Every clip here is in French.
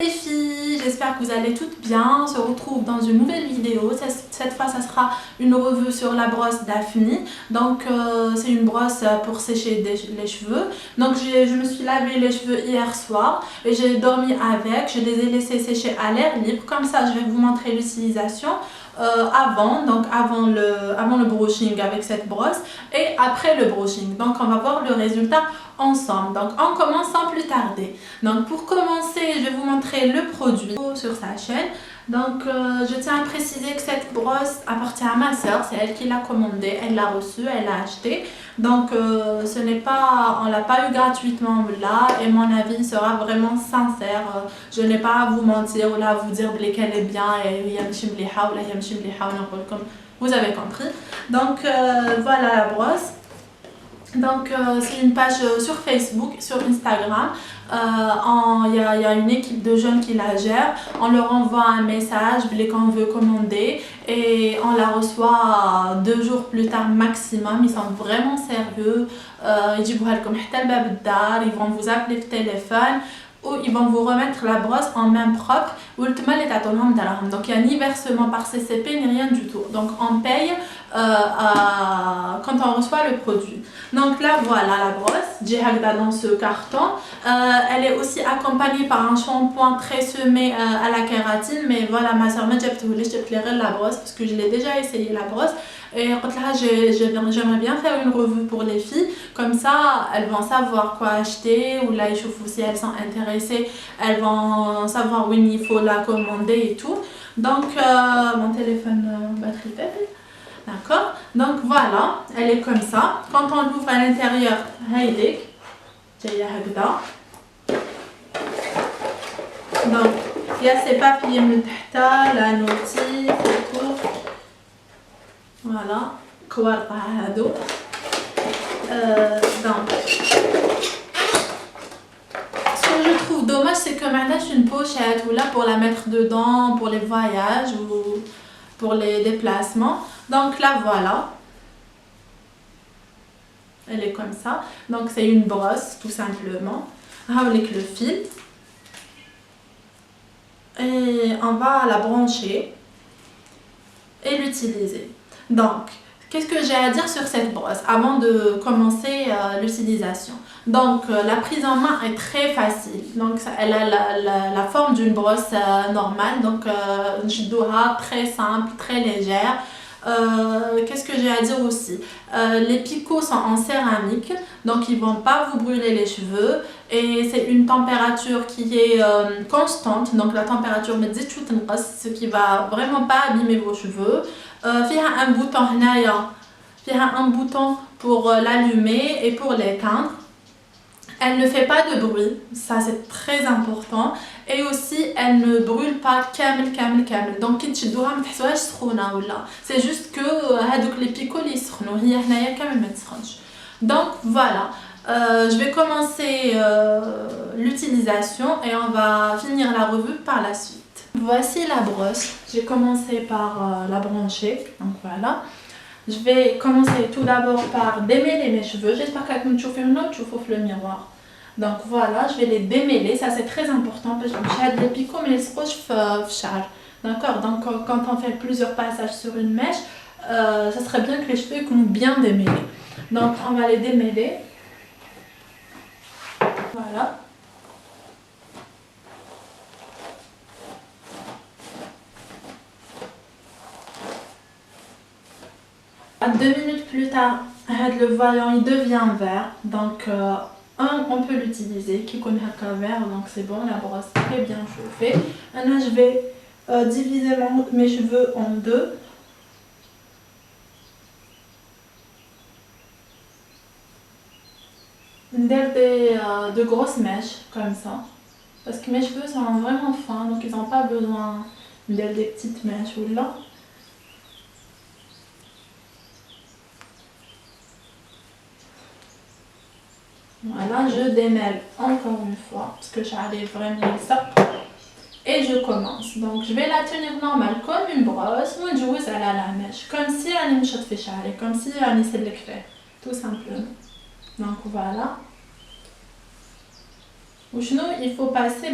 Les filles, j'espère que vous allez toutes bien. On se retrouve dans une nouvelle vidéo. Cette fois, ça sera une revue sur la brosse Daphne. Donc, c'est une brosse pour sécher les cheveux. Donc, je me suis lavé les cheveux hier soir et j'ai dormi avec. Je les ai laissés sécher à l'air libre. Comme ça, je vais vous montrer l'utilisation avant le brushing avec cette brosse et après le brushing. Donc, on va voir le résultat ensemble. Donc, on commence sans plus tarder. Donc, pour commencer, je vais vous montrer le produit sur sa chaîne. Donc, je tiens à préciser que cette brosse appartient à ma soeur. C'est elle qui l'a commandée, elle l'a reçue, elle l'a achetée. Donc, on l'a pas eu gratuitement là et mon avis sera vraiment sincère. Je n'ai pas à vous mentir ou là à vous dire qu'elle est bien et vous avez compris. Donc, voilà la brosse. Donc c'est une page sur Facebook, sur Instagram. Il y a une équipe de jeunes qui la gère. On leur envoie un message quand on veut commander et on la reçoit 2 jours plus tard maximum. Ils sont vraiment sérieux. Ils vont vous appeler au téléphone ou ils vont vous remettre la brosse en main propre. Donc il n'y a ni versement par CCP ni rien du tout. Donc on paye quand on reçoit le produit. Donc là voilà la brosse dans ce carton. Elle est aussi accompagnée par un shampoing très semé à la kératine, mais voilà, ma soeur m'a dit la brosse parce que je l'ai déjà essayé la brosse et j'aimerais bien faire une revue pour les filles, comme ça elles vont savoir quoi acheter ou là si elles sont intéressées, elles vont savoir où il faut la commander et tout. Donc mon téléphone batterie faible. D'accord, donc voilà, elle est comme ça. Quand on l'ouvre à l'intérieur, donc il y a ces papiers la notice et tout. Voilà, donc ce que je trouve dommage, c'est que maintenant j'ai une pochette ou là pour la mettre dedans pour les voyages ou pour les déplacements. Donc là voilà, elle est comme ça. Donc c'est une brosse tout simplement avec le fil et on va la brancher et l'utiliser. Donc qu'est-ce que j'ai à dire sur cette brosse avant de commencer l'utilisation? Donc la prise en main est très facile. Donc elle a la forme d'une brosse normale. Donc très simple, très légère. Qu'est-ce que j'ai à dire aussi? Les picots sont en céramique, donc ils vont pas vous brûler les cheveux et c'est une température qui est constante, donc la température ce qui va vraiment pas abîmer vos cheveux. Il y a un bouton pour l'allumer et pour l'éteindre. Elle ne fait pas de bruit, ça c'est très important, et aussi elle ne brûle pas kamel. Donc c'est juste que les picots les donc voilà, je vais commencer l'utilisation et on va finir la revue par la suite. Voici la brosse, j'ai commencé par la brancher, donc voilà. Je vais commencer tout d'abord par démêler mes cheveux. J'espère que vous me le miroir. Donc voilà, je vais les démêler. Ça c'est très important parce que je les picots mais les scotch d'accord. Donc quand on fait plusieurs passages sur une mèche, ça serait bien que les cheveux soient bien démêlés. Donc on va les démêler. Voilà. À 2 minutes plus tard, le voyant il devient vert. Donc on peut l'utiliser qui connaît vert, donc c'est bon, la brosse est très bien chauffée. Maintenant je vais diviser mes cheveux en deux. De grosses mèches comme ça parce que mes cheveux sont vraiment fins, donc ils n'ont pas besoin des petites mèches ou là. Voilà, je démêle encore une fois parce que j'arrive vraiment ça et je commence. Donc je vais la tenir normale comme une brosse ou une joueuse à la mèche, comme si elle me fait charrer, comme si elle essaie de le faire, tout simplement. Donc voilà. Ou sinon, il faut passer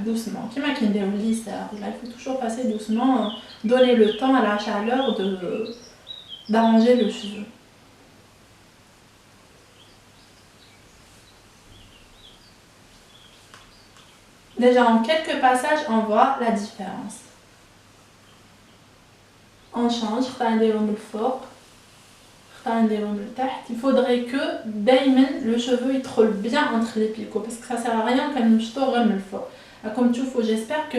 doucement. Qui m'a qu'un lisseur. Il faut toujours passer doucement, donner le temps à la chaleur d'arranger le cheveu. Déjà, en quelques passages, on voit la différence. On change, il faudrait que le cheveu il troll bien entre les picots parce que ça sert à rien qu'un le fort. Comme tu vois, j'espère que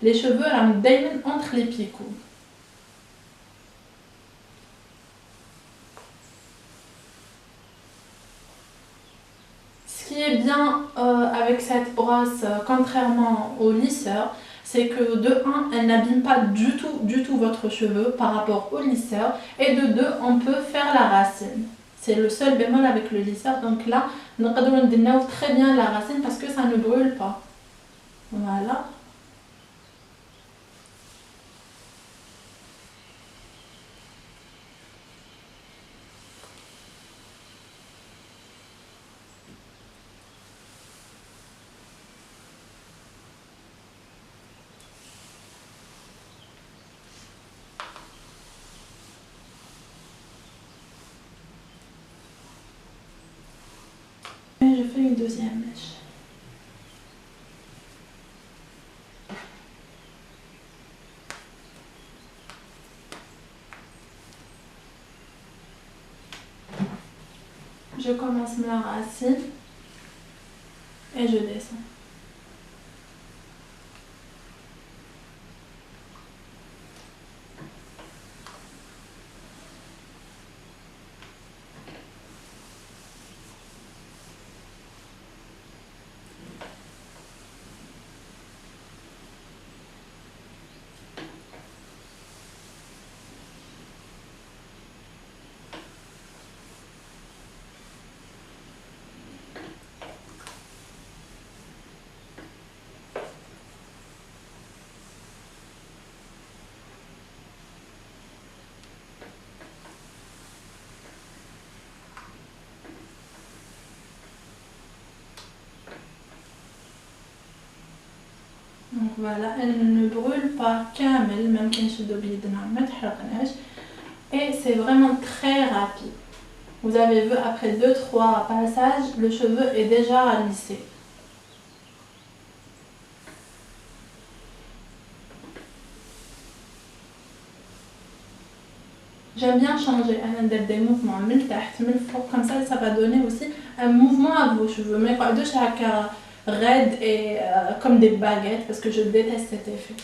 les cheveux entre les picots. Ce qui est bien avec cette brosse, contrairement au lisseur, c'est que de 1, elle n'abîme pas du tout votre cheveu par rapport au lisseur. Et de 2, on peut faire la racine. C'est le seul bémol avec le lisseur. Donc là, on peut très bien la racine parce que ça ne brûle pas. Voilà. Et je fais une deuxième mèche. Je commence ma racine et je descends. Donc voilà, elle ne brûle pas camel, même quand je d'oublier de la mettre. Et c'est vraiment très rapide. Vous avez vu, après 2-3 passages, le cheveu est déjà lissé. J'aime bien changer des mouvements, comme ça va donner aussi un mouvement à vos cheveux. Mais pas de chaque raide et comme des baguettes parce que je déteste cet effet.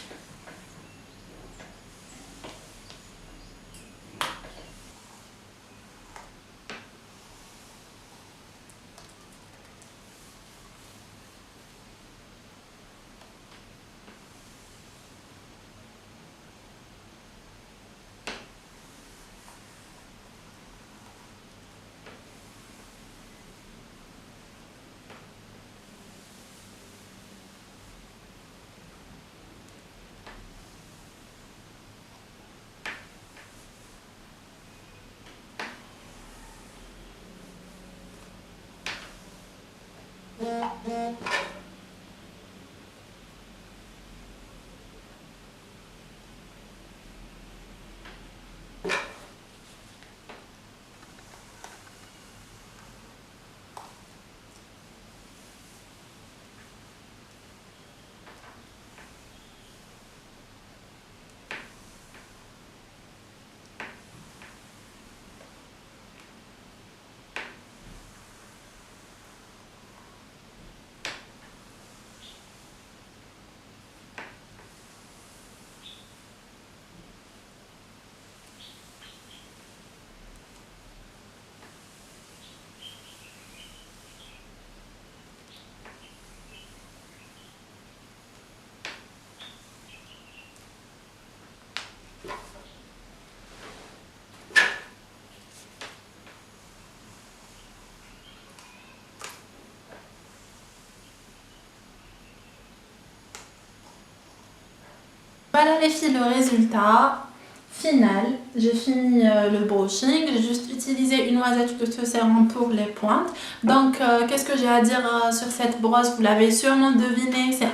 Voilà les filles, le résultat. finale. J'ai fini le brushing, j'ai juste utilisé une noisette de ce sérum pour les pointes. Donc qu'est-ce que j'ai à dire sur cette brosse? Vous l'avez sûrement deviné, c'est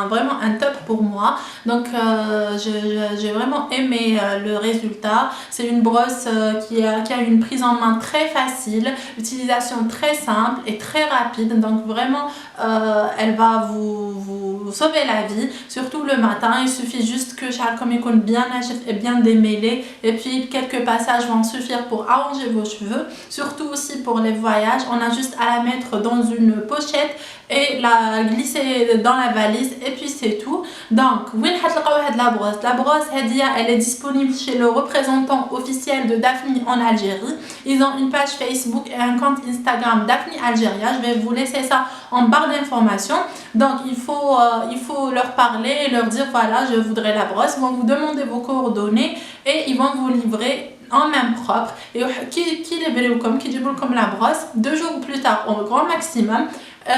vraiment un top pour moi. Donc j'ai vraiment aimé le résultat. C'est une brosse qui a une prise en main très facile, utilisation très simple et très rapide. Donc vraiment elle va vous sauver la vie, surtout le matin. Il suffit juste que comme il compte bien nachef et bien démêlé, et puis quelques passages vont suffire pour arranger vos cheveux. Surtout aussi pour les voyages, on a juste à la mettre dans une pochette et la glisser dans la valise, et puis c'est tout. Donc la brosse elle est disponible chez le représentant officiel de Daphni en Algérie. Ils ont une page Facebook et un compte Instagram Daphni Algéria. Je vais vous laisser ça en barre d'informations. Donc il faut leur parler et leur dire voilà, je voudrais la brosse. Ils vont vous demander vos coordonnées et ils vont vous livrer en main propre. Et qui livre comme la brosse 2 jours plus tard au grand maximum.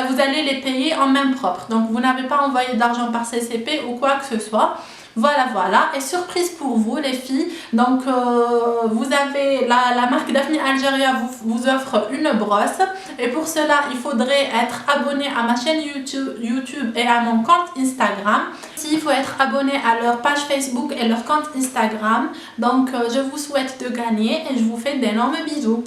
Vous allez les payer en main propre. Donc vous n'avez pas envoyé d'argent par CCP ou quoi que ce soit. Voilà. Et surprise pour vous les filles, donc vous avez la marque Daphni Algéria vous offre une brosse, et pour cela il faudrait être abonné à ma chaîne YouTube et à mon compte Instagram. Il faut être abonné à leur page Facebook et leur compte Instagram. Donc je vous souhaite de gagner et je vous fais d'énormes bisous.